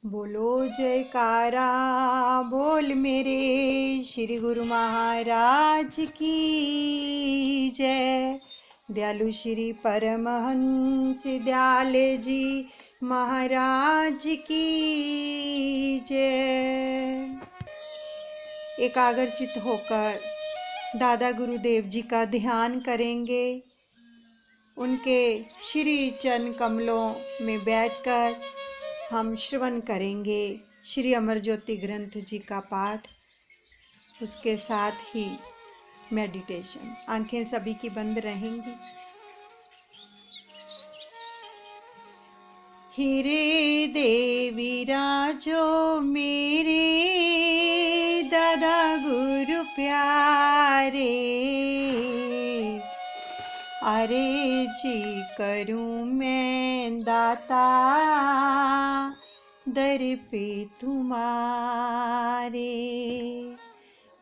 बोलो जयकारा बोल मेरे श्री गुरु महाराज की जय। दयालु श्री परमहंस दयाले जी महाराज की जय। एकाग्रचित होकर दादा गुरुदेव जी का ध्यान करेंगे। उनके श्री चरण कमलों में बैठकर हम श्रवण करेंगे श्री अमर ज्योति ग्रंथ जी का पाठ, उसके साथ ही मेडिटेशन। आंखें सभी की बंद रहेंगी। हीरे देवी राजो मेरे दादा गुरु प्यारे, अरे जी करूं मैं दाता दर पे तुम्हारे।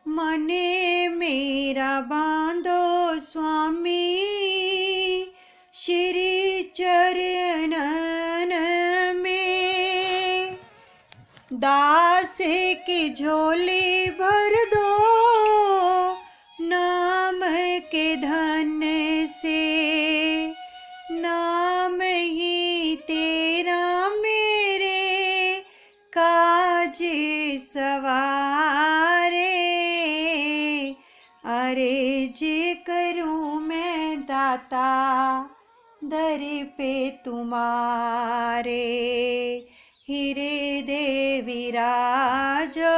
मने मेरा बांधो स्वामी श्री चरणन में, दास की झोली भर दो नाम के धन से। नाम ही तेरा मेरे काज सवारे, अरे जे करूं मैं दाता दर पे तुम्हारे। हीरे दे विराजो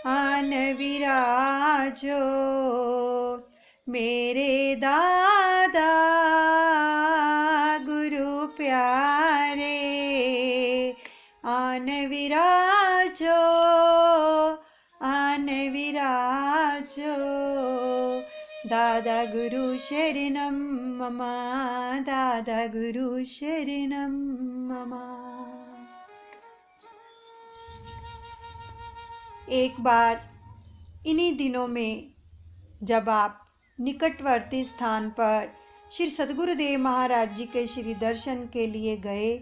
आन विराजो मेरे दादा गुरु प्यारे। आन विराजो आन विराजो दादा गुरु शरणम मम, दादा गुरु शरणम मम। एक बार इन्हीं दिनों में जब आप निकटवर्ती स्थान पर श्री सतगुरुदेव महाराज जी के श्री दर्शन के लिए गए,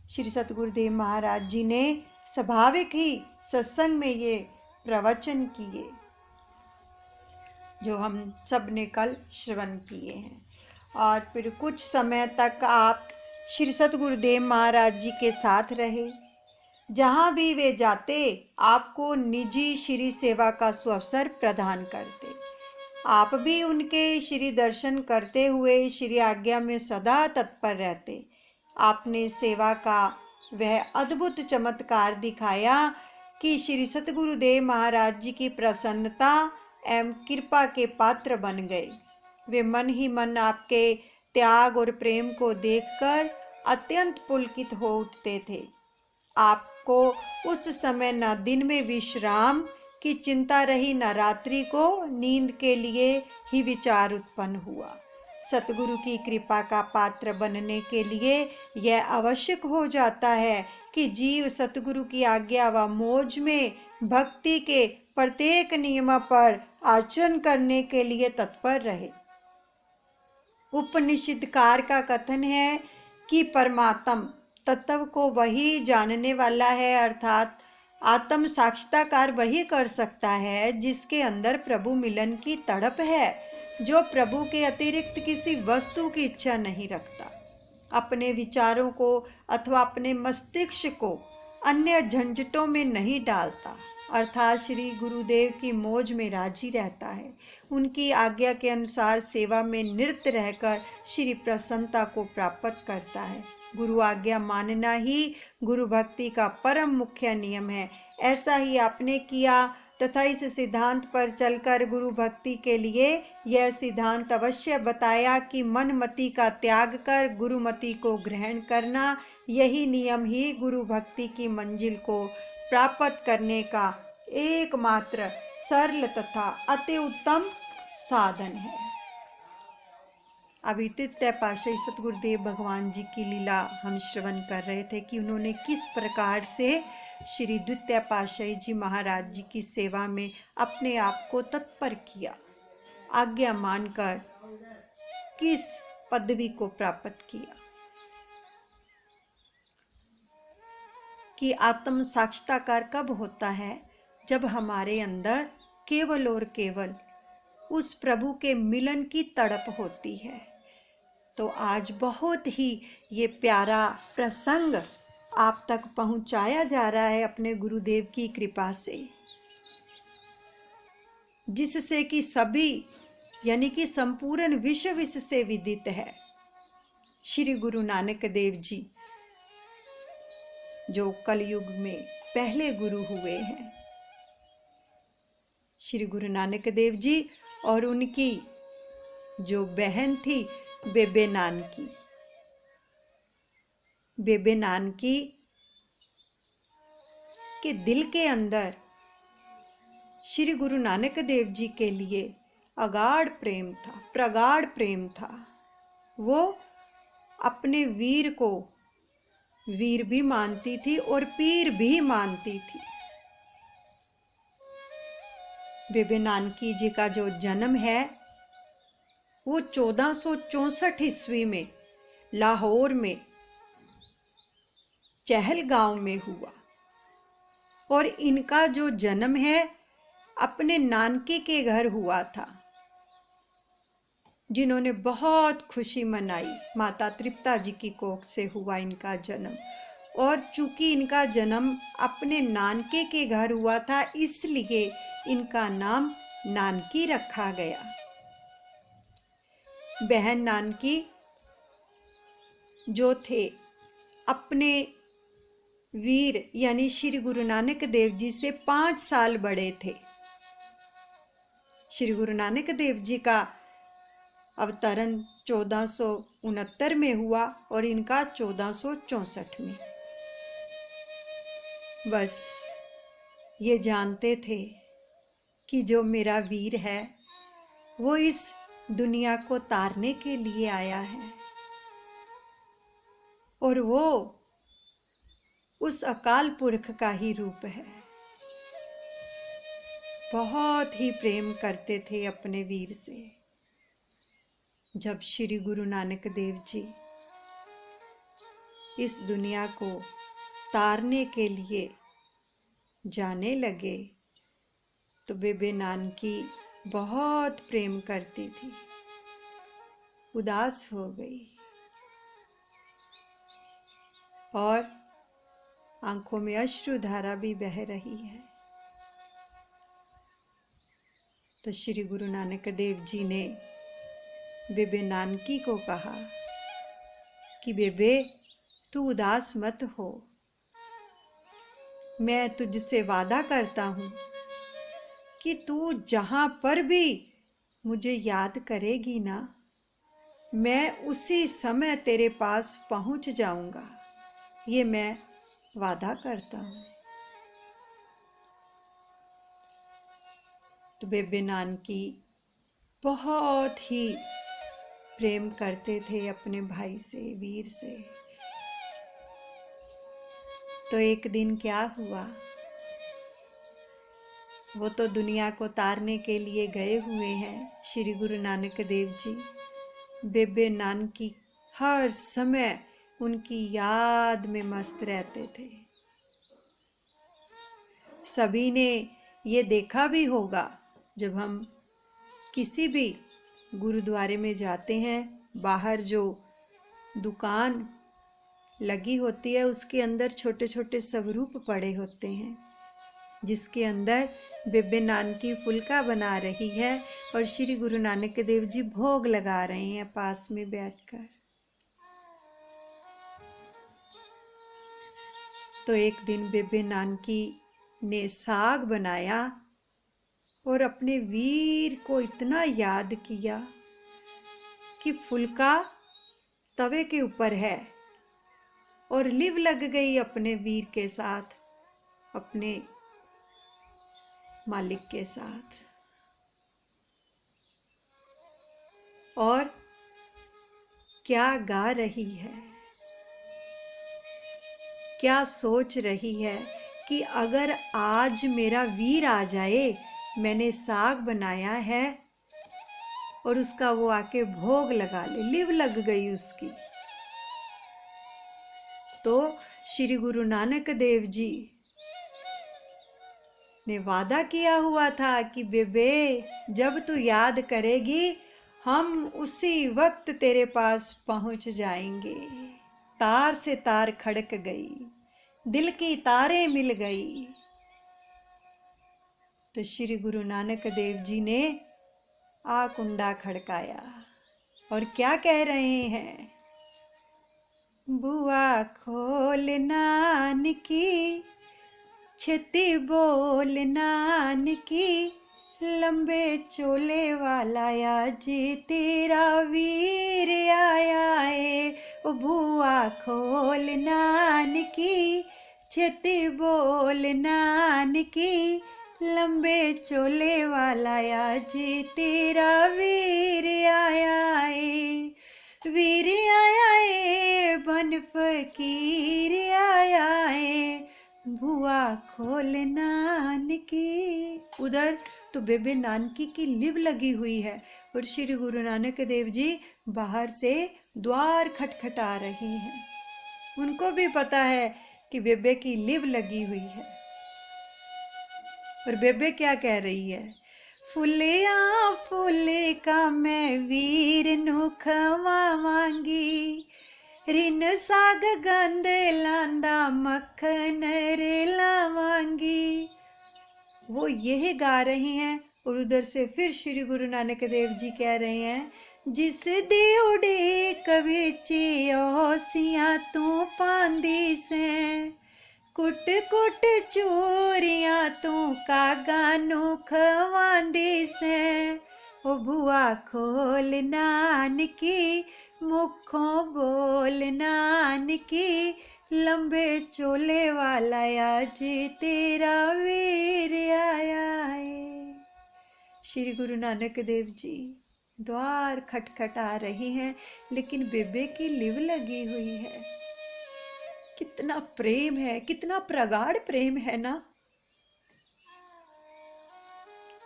श्री सतगुरुदेव महाराज जी ने स्वाभाविक ही सत्संग में ये प्रवचन किए जो हम सब ने कल श्रवण किए हैं। और फिर कुछ समय तक आप श्री सतगुरुदेव महाराज जी के साथ रहे। जहाँ भी वे जाते आपको निजी श्री सेवा का सुअवसर प्रदान करते। आप भी उनके श्री दर्शन करते हुए श्री आज्ञा में सदा तत्पर रहते। आपने सेवा का वह अद्भुत चमत्कार दिखाया कि श्री सतगुरुदेव महाराज जी की प्रसन्नता एवं कृपा के पात्र बन गए। वे मन ही मन आपके त्याग और प्रेम को देखकर अत्यंत पुलकित हो उठते थे। आपको उस समय न दिन में विश्राम की चिंता रही, न रात्रि को नींद के लिए ही विचार उत्पन्न हुआ। सतगुरु की कृपा का पात्र बनने के लिए यह आवश्यक हो जाता है कि जीव सतगुरु की आज्ञा व मौज में भक्ति के प्रत्येक नियम पर आचरण करने के लिए तत्पर रहे। उपनिषदकार का कथन है कि परमात्म तत्व को वही जानने वाला है, अर्थात आत्म साक्षात्कार वही कर सकता है जिसके अंदर प्रभु मिलन की तड़प है, जो प्रभु के अतिरिक्त किसी वस्तु की इच्छा नहीं रखता, अपने विचारों को अथवा अपने मस्तिष्क को अन्य झंझटों में नहीं डालता, अर्थात श्री गुरुदेव की मौज में राजी रहता है। उनकी आज्ञा के अनुसार सेवा में निरत रहकर श्री प्रसन्नता को प्राप्त करता है। गुरु आज्ञा मानना ही गुरु भक्ति का परम मुख्य नियम है। ऐसा ही आपने किया तथा इस सिद्धांत पर चलकर गुरु भक्ति के लिए यह सिद्धांत अवश्य बताया कि मन मति का त्याग कर गुरुमति को ग्रहण करना, यही नियम ही गुरु भक्ति की मंजिल को प्राप्त करने का एकमात्र सरल तथा अति उत्तम साधन है। अभी तृतीय पातशाही सतगुरुदेव भगवान जी की लीला हम श्रवण कर रहे थे कि उन्होंने किस प्रकार से श्री द्वितीय पातशाही जी महाराज जी की सेवा में अपने आप को तत्पर किया, आज्ञा मानकर किस पदवी को प्राप्त किया। कि आत्म साक्षात्कार कब होता है? जब हमारे अंदर केवल और केवल उस प्रभु के मिलन की तड़प होती है। तो आज बहुत ही ये प्यारा प्रसंग आप तक पहुंचाया जा रहा है अपने गुरुदेव की कृपा से, जिससे कि सभी यानी कि संपूर्ण विश्व इससे विदित है। श्री गुरु नानक देव जी जो कलयुग में पहले गुरु हुए हैं, श्री गुरु नानक देव जी और उनकी जो बहन थी बेबे नानकी। बेबे नानकी के दिल के अंदर श्री गुरु नानक देव जी के लिए अगाढ़ प्रेम था, प्रगाढ़ प्रेम था। वो अपने वीर को वीर भी मानती थी और पीर भी मानती थी। बेबे नानकी जी का जो जन्म है वो 1464 ईस्वी में लाहौर में चहलगांव में हुआ, और इनका जो जन्म है अपने नानके के घर हुआ था, जिन्होंने बहुत खुशी मनाई। माता तृप्ता जी की कोख से हुआ इनका जन्म, और चूंकि इनका जन्म अपने नानके के घर हुआ था, इसलिए इनका नाम नानकी रखा गया। बहन नानकी जो थे अपने वीर यानी श्री गुरु नानक देव जी से 5 साल बड़े थे। श्री गुरु नानक देव जी का अवतरण 1469 में हुआ और इनका 1464 में। बस ये जानते थे कि जो मेरा वीर है वो इस दुनिया को तारने के लिए आया है, और वो उस अकाल पुरख का ही रूप है। बहुत ही प्रेम करते थे अपने वीर से। जब श्री गुरु नानक देव जी इस दुनिया को तारने के लिए जाने लगे तो बेबे नानकी बहुत प्रेम करती थी, उदास हो गई और आंखों में अश्रुधारा भी बह रही है। तो श्री गुरु नानक देव जी ने बेबे नानकी को कहा कि बेबे तू उदास मत हो, मैं तुझसे वादा करता हूँ कि तू जहाँ पर भी मुझे याद करेगी ना, मैं उसी समय तेरे पास पहुँच जाऊँगा, ये मैं वादा करता हूँ। तो बेबे नानकी बहुत ही प्रेम करते थे अपने भाई से, वीर से। तो एक दिन क्या हुआ, वो तो दुनिया को तारने के लिए गए हुए हैं श्री गुरु नानक देव जी। बेबे नानकी हर समय उनकी याद में मस्त रहते थे। सभी ने ये देखा भी होगा, जब हम किसी भी गुरुद्वारे में जाते हैं, बाहर जो दुकान लगी होती है उसके अंदर छोटे छोटे स्वरूप पड़े होते हैं, जिसके अंदर बेबे नानकी फुल्का बना रही है और श्री गुरु नानक देव जी भोग लगा रहे हैं पास में बैठकर। तो एक दिन बेबे नानकी ने साग बनाया और अपने वीर को इतना याद किया कि फुल्का तवे के ऊपर है और लिव लग गई अपने वीर के साथ, अपने मालिक के साथ। और क्या गा रही है, क्या सोच रही है कि अगर आज मेरा वीर आ जाए, मैंने साग बनाया है और उसका वो आके भोग लगा ले, लिव लग गई उसकी। तो श्री गुरु नानक देव जी ने वादा किया हुआ था कि बेबे जब तू याद करेगी हम उसी वक्त तेरे पास पहुंच जाएंगे। तार से तार खड़क गई, दिल की तारें मिल गई। तो श्री गुरु नानक देव जी ने आ कुंडा खड़काया और क्या कह रहे हैं? बुआ खोल नानकी, छेती बोल नानकी, लंबे चोले वाला आज तेरा वीर आया है। ओ बुआ खोल नानकी, छेती बोल नानकी, लंबे चोले वाला आज तेरा वीर आया है। वीर आया है, बन फकीर आया है, बुआ खोल नानकी। उधर तो बेबे नानकी की लिव लगी हुई है और श्री गुरु नानक देव जी बाहर से द्वार खटखटा रहे हैं। उनको भी पता है कि बेबे की लिव लगी हुई है। और बेबे क्या कह रही है? फुलिया फुले का मैं वीर नु खवावांगी, रिन साग गंद लांदा मक्खन लावांगी। वो यही गा रही हैं और उधर से फिर श्री गुरु नानक देव जी कह रहे हैं, जिस दे उड़े कविची ओसियां तू पांदी से, कुट कुट चूरियां तू कागा नू खवांदी से। ओ बुआ खोल नानकी, मुखों बोल नानकी, लंबे चोले वाला आज तेरा वीर आया है। श्री गुरु नानक देव जी द्वार खटखटा रहे हैं लेकिन बेबे की लिव लगी हुई है। कितना प्रेम है, कितना प्रगाढ़ प्रेम है ना,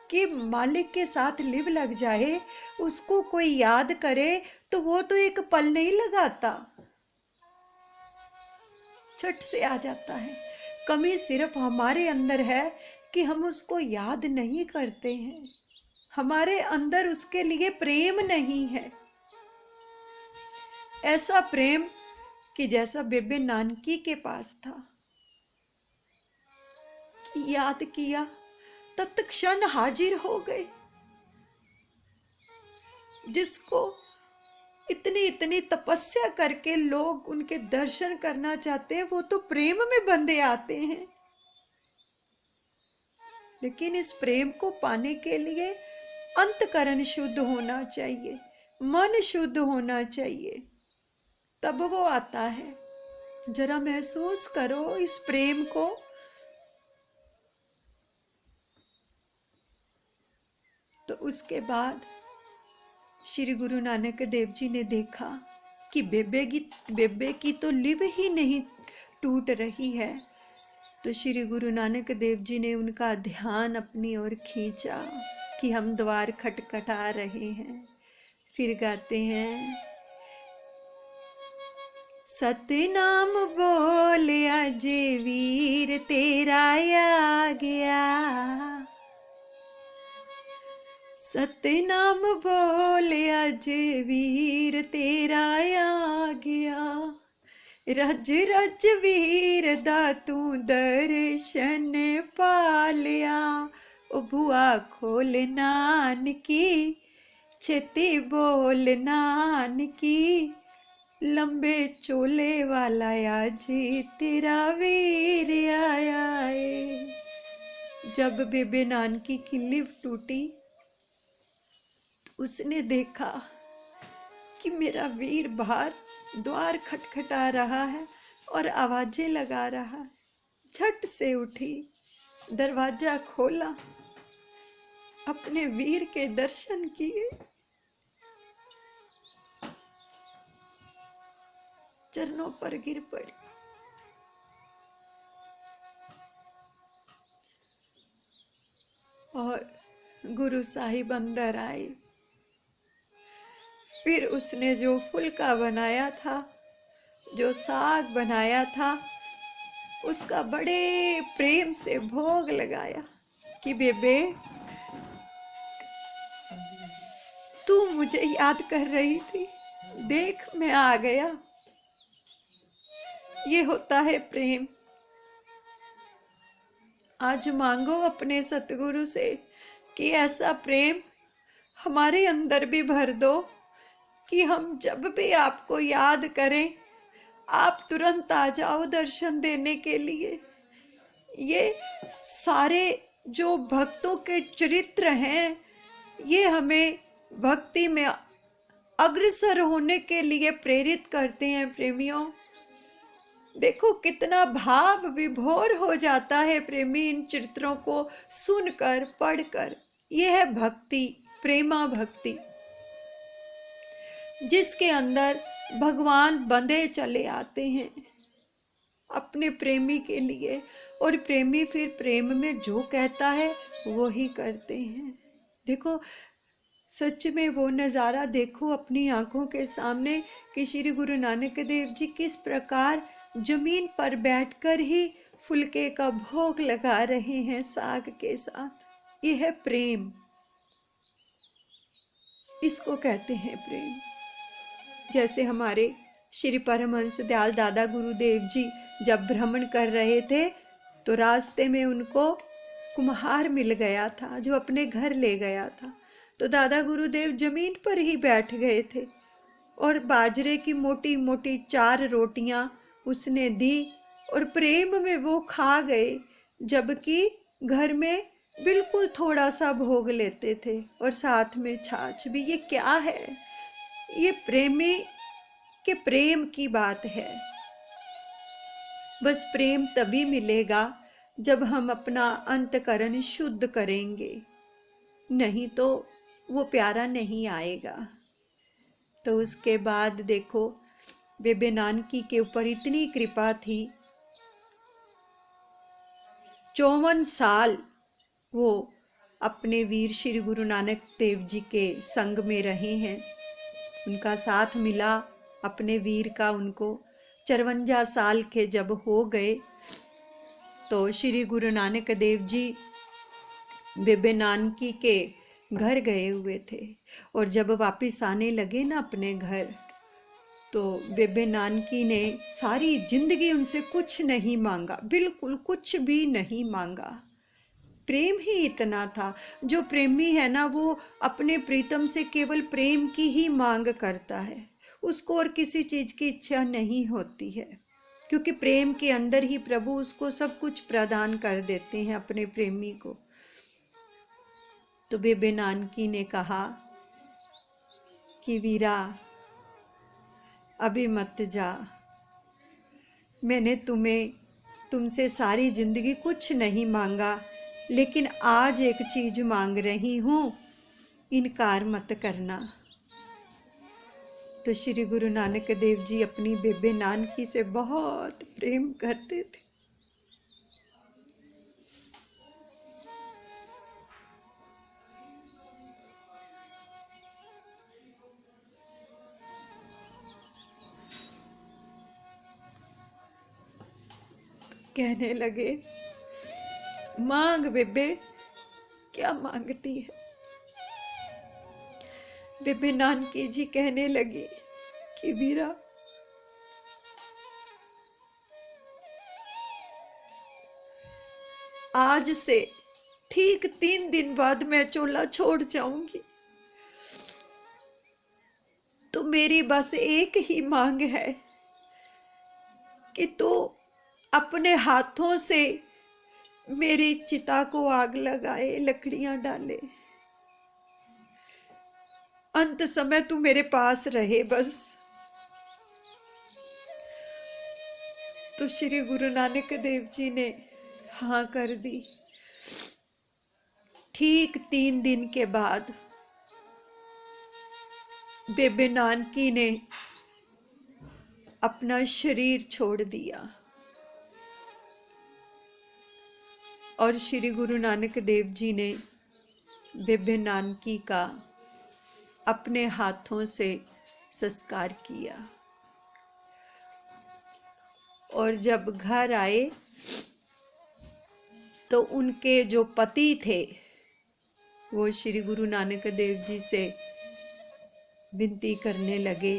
कि मालिक के साथ लिव लग जाए, उसको कोई याद करे तो वो तो एक पल नहीं लगाता, झट से आ जाता है। कमी सिर्फ हमारे अंदर है कि हम उसको याद नहीं करते हैं, हमारे अंदर उसके लिए प्रेम नहीं है। ऐसा प्रेम कि जैसा बेबे नानकी के पास था, कि याद किया तत्क्षण हाजिर हो गए। जिसको इतनी इतनी तपस्या करके लोग उनके दर्शन करना चाहते हैं, वो तो प्रेम में बंधे आते हैं। लेकिन इस प्रेम को पाने के लिए अंतकरण शुद्ध होना चाहिए, मन शुद्ध होना चाहिए, तब वो आता है। जरा महसूस करो इस प्रेम को। तो उसके बाद श्री गुरु नानक देव जी ने देखा कि बेबे की तो लिव ही नहीं टूट रही है। तो श्री गुरु नानक देव जी ने उनका ध्यान अपनी ओर खींचा कि हम द्वार खटखटा रहे हैं। फिर गाते हैं, सतनाम बोल आज वीर तेरा आ गया, सतनाम बोल आज वीर तेरा आ गया, रज रज वीर दा तू दर्शन पा लिया। ओ बुआ खोल नानकी, छेती बोल नानकी, लंबे चोले वाला आज तेरा वीर आया है। जब बेबे नानकी की लिव टूटी तो उसने देखा कि मेरा वीर बाहर द्वार खटखटा रहा है और आवाजें लगा रहा है। झट से उठी, दरवाजा खोला, अपने वीर के दर्शन किए, चरणों पर गिर पड़ी। और गुरु साहिब अंदर आए। फिर उसने जो फुलका बनाया था जो साग बनाया था उसका बड़े प्रेम से भोग लगाया कि बेबे तू मुझे याद कर रही थी, देख मैं आ गया। ये होता है प्रेम। आज मांगो अपने सतगुरु से कि ऐसा प्रेम हमारे अंदर भी भर दो कि हम जब भी आपको याद करें आप तुरंत आ जाओ दर्शन देने के लिए। ये सारे जो भक्तों के चरित्र हैं ये हमें भक्ति में अग्रसर होने के लिए प्रेरित करते हैं प्रेमियों। देखो कितना भाव विभोर हो जाता है प्रेमी इन चरित्रों को सुनकर पढ़कर। यह है भक्ति, प्रेमा भक्ति, जिसके अंदर भगवान बंधे चले आते हैं अपने प्रेमी के लिए, और प्रेमी फिर प्रेम में जो कहता है वो ही करते हैं। देखो सच में वो नज़ारा देखो अपनी आंखों के सामने कि श्री गुरु नानक देव जी किस प्रकार जमीन पर बैठकर ही फुलके का भोग लगा रहे हैं साग के साथ। यह है प्रेम, इसको कहते हैं प्रेम। जैसे हमारे श्री परमहंस दयाल दादा गुरुदेव जी जब भ्रमण कर रहे थे तो रास्ते में उनको कुम्हार मिल गया था जो अपने घर ले गया था। तो दादा गुरुदेव जमीन पर ही बैठ गए थे और बाजरे की मोटी मोटी 4 रोटियां उसने दी और प्रेम में वो खा गए, जबकि घर में बिल्कुल थोड़ा सा भोग लेते थे और साथ में छाछ भी। ये क्या है? ये प्रेमी के प्रेम की बात है। बस प्रेम तभी मिलेगा जब हम अपना अंतकरण शुद्ध करेंगे, नहीं तो वो प्यारा नहीं आएगा। तो उसके बाद देखो बेबे नानकी के ऊपर इतनी कृपा थी, 54 साल वो अपने वीर श्री गुरु नानक देव जी के संग में रहे हैं। उनका साथ मिला अपने वीर का उनको 54 साल के जब हो गए तो श्री गुरु नानक देव जी बेबे नानकी के घर गए हुए थे और जब वापस आने लगे ना अपने घर तो बेबे नानकी ने सारी जिंदगी उनसे कुछ नहीं मांगा, बिल्कुल कुछ भी नहीं मांगा। प्रेम ही इतना था। जो प्रेमी है ना वो अपने प्रीतम से केवल प्रेम की ही मांग करता है, उसको और किसी चीज की इच्छा नहीं होती है, क्योंकि प्रेम के अंदर ही प्रभु उसको सब कुछ प्रदान कर देते हैं अपने प्रेमी को। तो बेबे नानकी ने कहा कि वीरा अभी मत जा, मैंने तुमसे सारी जिंदगी कुछ नहीं मांगा, लेकिन आज एक चीज मांग रही हूं, इनकार मत करना। तो श्री गुरु नानक देव जी अपनी बेबे नानकी से बहुत प्रेम करते थे। कहने लगे मांग बेबे, क्या मांगती है? बेबे नानकी जी कहने लगी कि वीरा आज से ठीक 3 दिन बाद मैं चोला छोड़ जाऊंगी, तो मेरी बस एक ही मांग है कि तू अपने हाथों से मेरी चिता को आग लगाए, लकड़ियां डाले, अंत समय तू मेरे पास रहे बस। तो श्री गुरु नानक देव जी ने हाँ कर दी। ठीक 3 दिन के बाद बेबे नानकी ने अपना शरीर छोड़ दिया और श्री गुरु नानक देव जी ने बेबे नानकी का अपने हाथों से संस्कार किया। और जब घर आए तो उनके जो पति थे वो श्री गुरु नानक देव जी से विनती करने लगे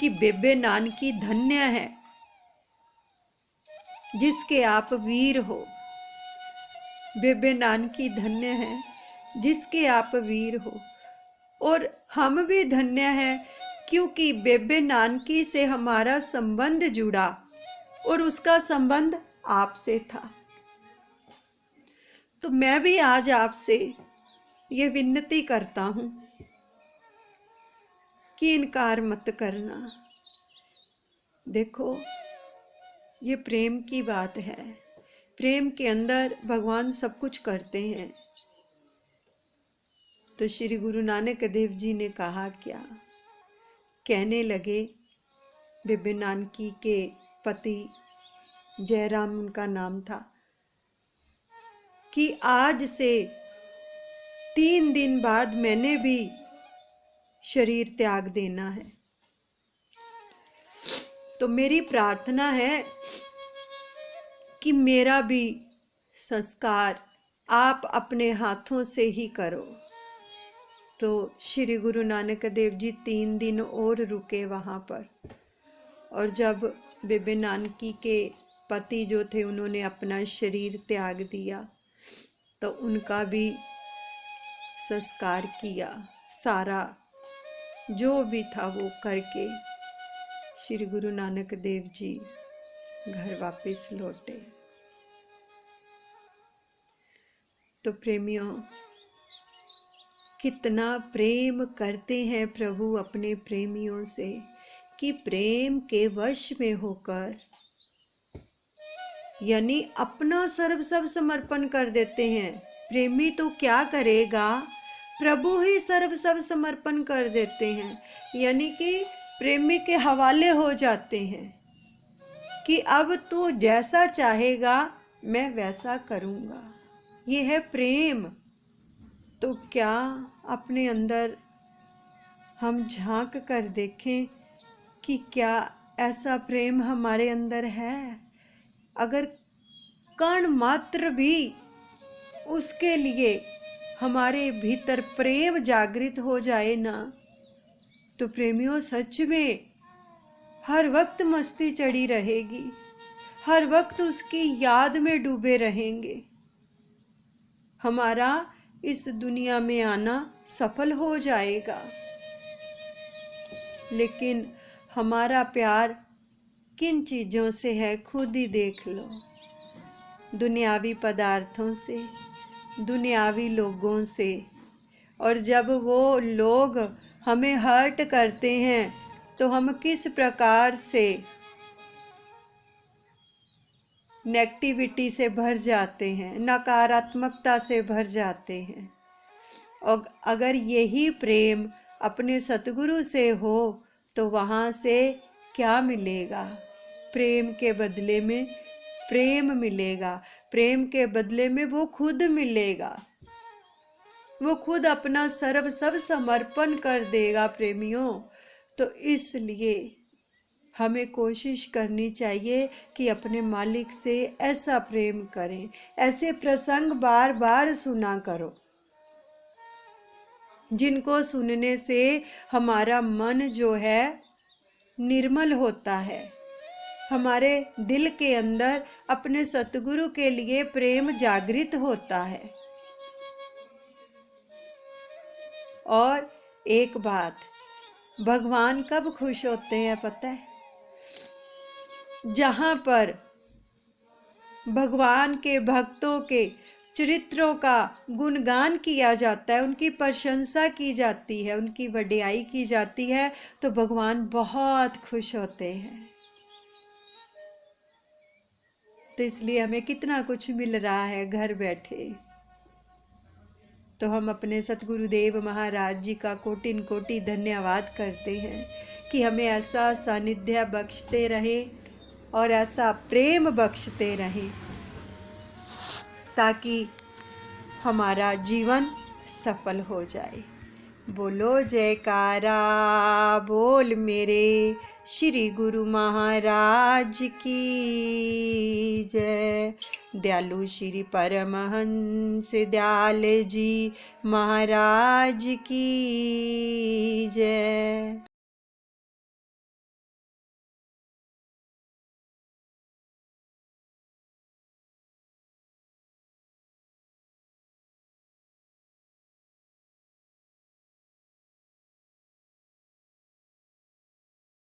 कि बेबे नानकी धन्य है जिसके आप वीर हो। बेबे नानकी धन्य है जिसके आप वीर हो। और हम भी धन्य हैं क्योंकि बेबे नानकी से हमारा संबंध जुड़ा और उसका संबंध आपसे था। तो मैं भी आज आपसे ये विनती करता हूँ कि इनकार मत करना। देखो, ये प्रेम की बात है। प्रेम के अंदर भगवान सब कुछ करते हैं। तो श्री गुरु नानक देव जी ने कहा क्या? कहने लगे, बेबे नानकी के पति जयराम उनका नाम था, कि आज से 3 दिन बाद मैंने भी शरीर त्याग देना है। तो मेरी प्रार्थना है कि मेरा भी संस्कार आप अपने हाथों से ही करो। तो श्री गुरु नानक देव जी 3 दिन और रुके वहाँ पर। और जब बेबे नानकी के पति जो थे उन्होंने अपना शरीर त्याग दिया तो उनका भी संस्कार किया। सारा जो भी था वो करके श्री गुरु नानक देव जी घर वापस लौटे। तो प्रेमियों, कितना प्रेम करते हैं प्रभु अपने प्रेमियों से कि प्रेम के वश में होकर यानी अपना सर्व समर्पण कर देते हैं। प्रेमी तो क्या करेगा, प्रभु ही सर्व समर्पण कर देते हैं। यानी कि प्रेमी के हवाले हो जाते हैं कि अब तू जैसा चाहेगा मैं वैसा करूँगा। ये है प्रेम। तो क्या अपने अंदर हम झांक कर देखें कि क्या ऐसा प्रेम हमारे अंदर है? अगर कण मात्र भी उसके लिए हमारे भीतर प्रेम जागृत हो जाए ना, तो प्रेमियों सच में हर वक्त मस्ती चढ़ी रहेगी, हर वक्त उसकी याद में डूबे रहेंगे। हमारा इस दुनिया में आना सफल हो जाएगा। लेकिन हमारा प्यार किन चीज़ों से है खुद ही देख लो। दुनियावी पदार्थों से, दुनियावी लोगों से। और जब वो लोग हमें हर्ट करते हैं तो हम किस प्रकार से नेगेटिविटी से भर जाते हैं, नकारात्मकता से भर जाते हैं। और अगर यही प्रेम अपने सतगुरु से हो तो वहाँ से क्या मिलेगा? प्रेम के बदले में प्रेम मिलेगा। प्रेम के बदले में वो खुद मिलेगा। वो खुद अपना सर्व समर्पण कर देगा प्रेमियों। तो इसलिए हमें कोशिश करनी चाहिए कि अपने मालिक से ऐसा प्रेम करें। ऐसे प्रसंग बार बार सुना करो जिनको सुनने से हमारा मन जो है निर्मल होता है। हमारे दिल के अंदर अपने सतगुरु के लिए प्रेम जागृत होता है। और एक बात, भगवान कब खुश होते हैं पता है? जहाँ पर भगवान के भक्तों के चरित्रों का गुणगान किया जाता है, उनकी प्रशंसा की जाती है, उनकी वडियाई की जाती है, तो भगवान बहुत खुश होते हैं। तो इसलिए हमें कितना कुछ मिल रहा है घर बैठे। तो हम अपने सतगुरुदेव महाराज जी का कोटि कोटि धन्यवाद करते हैं कि हमें ऐसा सानिध्य बख्शते रहे और ऐसा प्रेम बख्शते रहें ताकि हमारा जीवन सफल हो जाए। बोलो जयकारा, बोल मेरे श्री गुरु महाराज की जय। दयालु श्री परमहंस दयाल जी महाराज की जय।